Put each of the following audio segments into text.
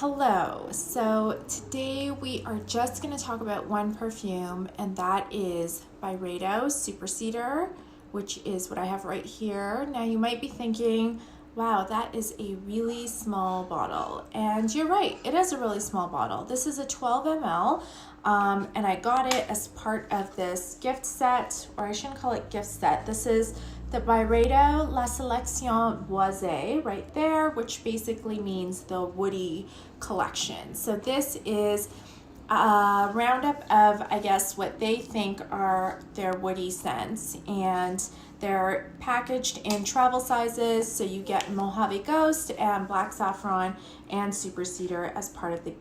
Hello, so today we are just going to talk about one perfume, and that is Byredo Super Cedar, which is what I have right here. Now you might be thinking, wow, that is a really small bottle, and you're right, it is a really small bottle. This is a 12 ml, and I got it as part of this gift set, or I shouldn't call it gift set. This is the Byredo La Sélection Boisée right there, which basically means the woody collection. So this is a roundup of, I guess, what they think are their woody scents, and they're packaged in travel sizes. So you get Mojave Ghost and Black Saffron and Super Cedar as part of the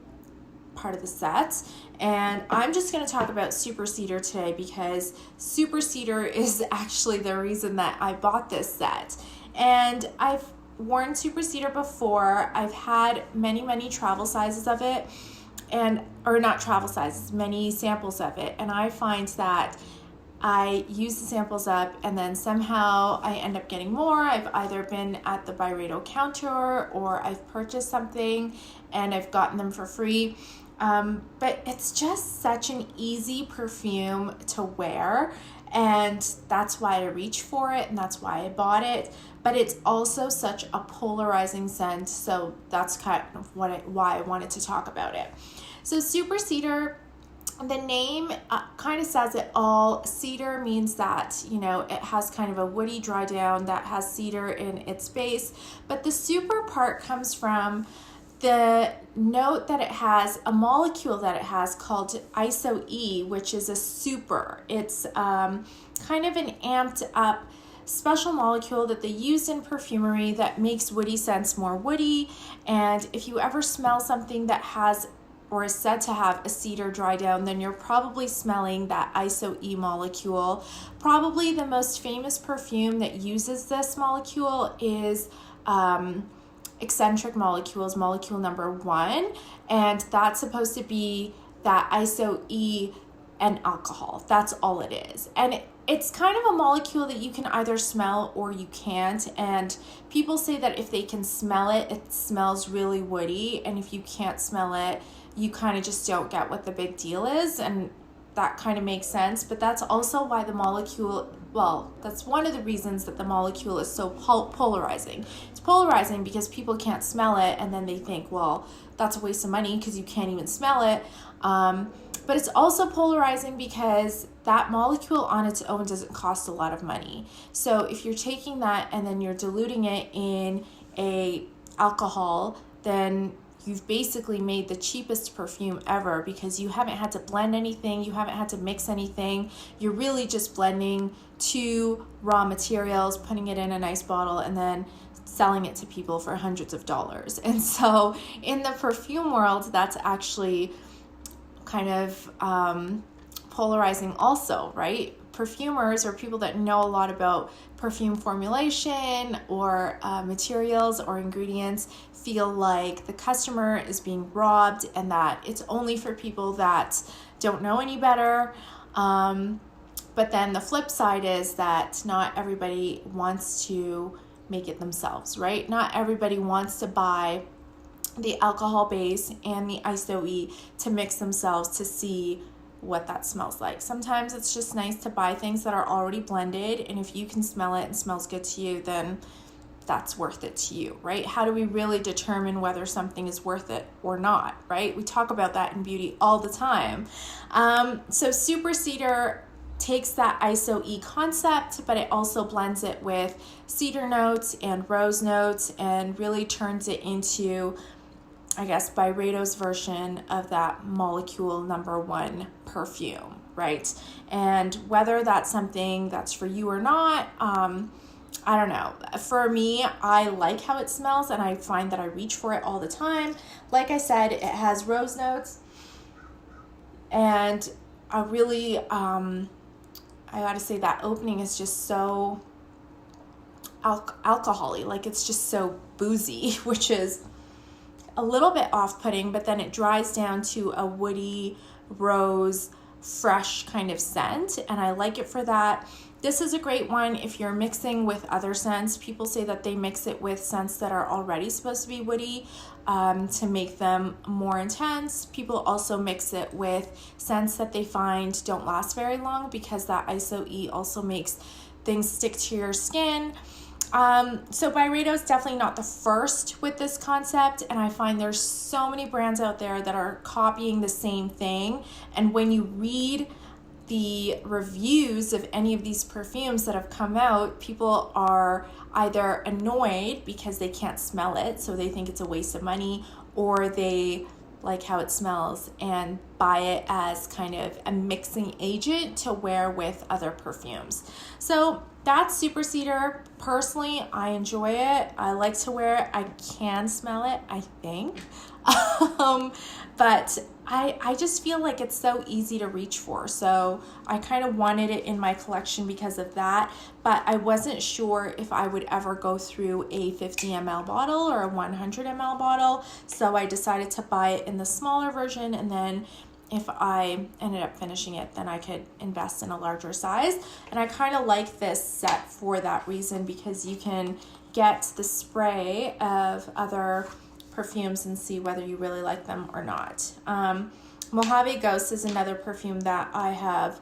set. And I'm just going to talk about Super Cedar today because Super Cedar is actually the reason that I bought this set. And I've worn Super Cedar before. I've had many travel sizes of it, or not travel sizes, many samples of it. And I find that I use the samples up and then somehow I end up getting more. I've either been at the Byredo counter or I've purchased something and I've gotten them for free. But it's just such an easy perfume to wear, and that's why I reached for it and that's why I bought it. But it's also such a polarizing scent, so that's kind of why I wanted to talk about it. So Super Cedar, the name kind of says it all. Cedar means that, it has kind of a woody dry down that has cedar in its base, but the super part comes from the note that it has, a molecule that it has called IsoE, which is a super. It's kind of an amped up special molecule that they use in perfumery that makes woody scents more woody. And if you ever smell something that has or is said to have a cedar dry down, then you're probably smelling that IsoE molecule. Probably the most famous perfume that uses this molecule is eccentric molecules, molecule number 1, and that's supposed to be that IsoE and alcohol. That's all it is. And it's kind of a molecule that you can either smell or you can't, and people say that if they can smell it, it smells really woody, and if you can't smell it, you kind of just don't get what the big deal is, and that kind of makes sense. But that's also why the molecule, that's one of the reasons that the molecule is so polarizing. It's polarizing because people can't smell it, and then they think, well, that's a waste of money because you can't even smell it. But it's also polarizing because that molecule on its own doesn't cost a lot of money. So if you're taking that and then you're diluting it in a alcohol, then you've basically made the cheapest perfume ever because you haven't had to blend anything, you haven't had to mix anything. You're really just blending two raw materials, putting it in a nice bottle, and then selling it to people for hundreds of dollars. And so in the perfume world, that's actually kind of polarizing also, right? Perfumers, or people that know a lot about perfume formulation or materials or ingredients, feel like the customer is being robbed and that it's only for people that don't know any better. But then the flip side is that not everybody wants to make it themselves, right? Not everybody wants to buy the alcohol base and the IsoE to mix themselves to see what that smells like. Sometimes it's just nice to buy things that are already blended, and if you can smell it and smells good to you, then that's worth it to you, right? How do we really determine whether something is worth it or not, right? We talk about that in beauty all the time. So Super Cedar takes that IsoE concept, but it also blends it with cedar notes and rose notes and really turns it into, I guess, Byredo's version of that molecule number 1 perfume, right? And whether that's something that's for you or not, I don't know. For me, I like how it smells, and I find that I reach for it all the time. Like I said, it has rose notes, and I really, I gotta say that opening is just so alcohol-y. Like, it's just so boozy, which is a little bit off-putting, but then it dries down to a woody, rose, fresh kind of scent, and I like it for that. This is a great one if you're mixing with other scents. People say that they mix it with scents that are already supposed to be woody. to make them more intense. People also mix it with scents that they find don't last very long, because that IsoE also makes things stick to your skin. So Byredo is definitely not the first with this concept, and I find there's so many brands out there that are copying the same thing. And when you read the reviews of any of these perfumes that have come out, people are either annoyed because they can't smell it, so they think it's a waste of money, or they like how it smells and buy it as kind of a mixing agent to wear with other perfumes. So that's Super Cedar. Personally, I enjoy it. I like to wear it. I can smell it, I think. But I just feel like it's so easy to reach for. So I kind of wanted it in my collection because of that. But I wasn't sure if I would ever go through a 50 ml bottle or a 100 ml bottle. So I decided to buy it in the smaller version, and then if I ended up finishing it, then I could invest in a larger size. And I kind of like this set for that reason, because you can get the spray of other perfumes and see whether you really like them or not. Mojave Ghost is another perfume that I have.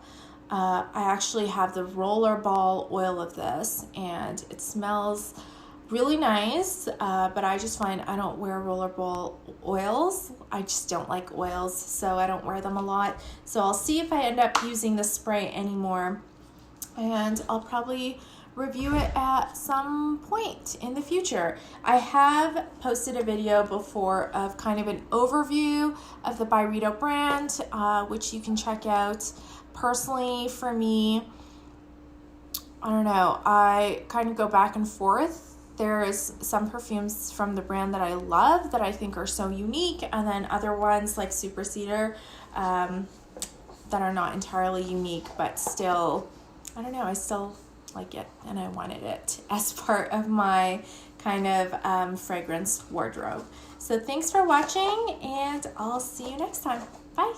I actually have the roller ball oil of this, and it smells really nice, but I just find I don't wear rollerball oils. I just don't like oils, so I don't wear them a lot. So I'll see if I end up using the spray anymore, and I'll probably review it at some point in the future. I have posted a video before of kind of an overview of the Byredo brand, which you can check out. Personally, for me, I don't know, I kind of go back and forth. There's some perfumes from the brand that I love that I think are so unique, and then other ones like Super Cedar that are not entirely unique, but still, I don't know, I still like it, and I wanted it as part of my kind of fragrance wardrobe. So thanks for watching, and I'll see you next time. Bye.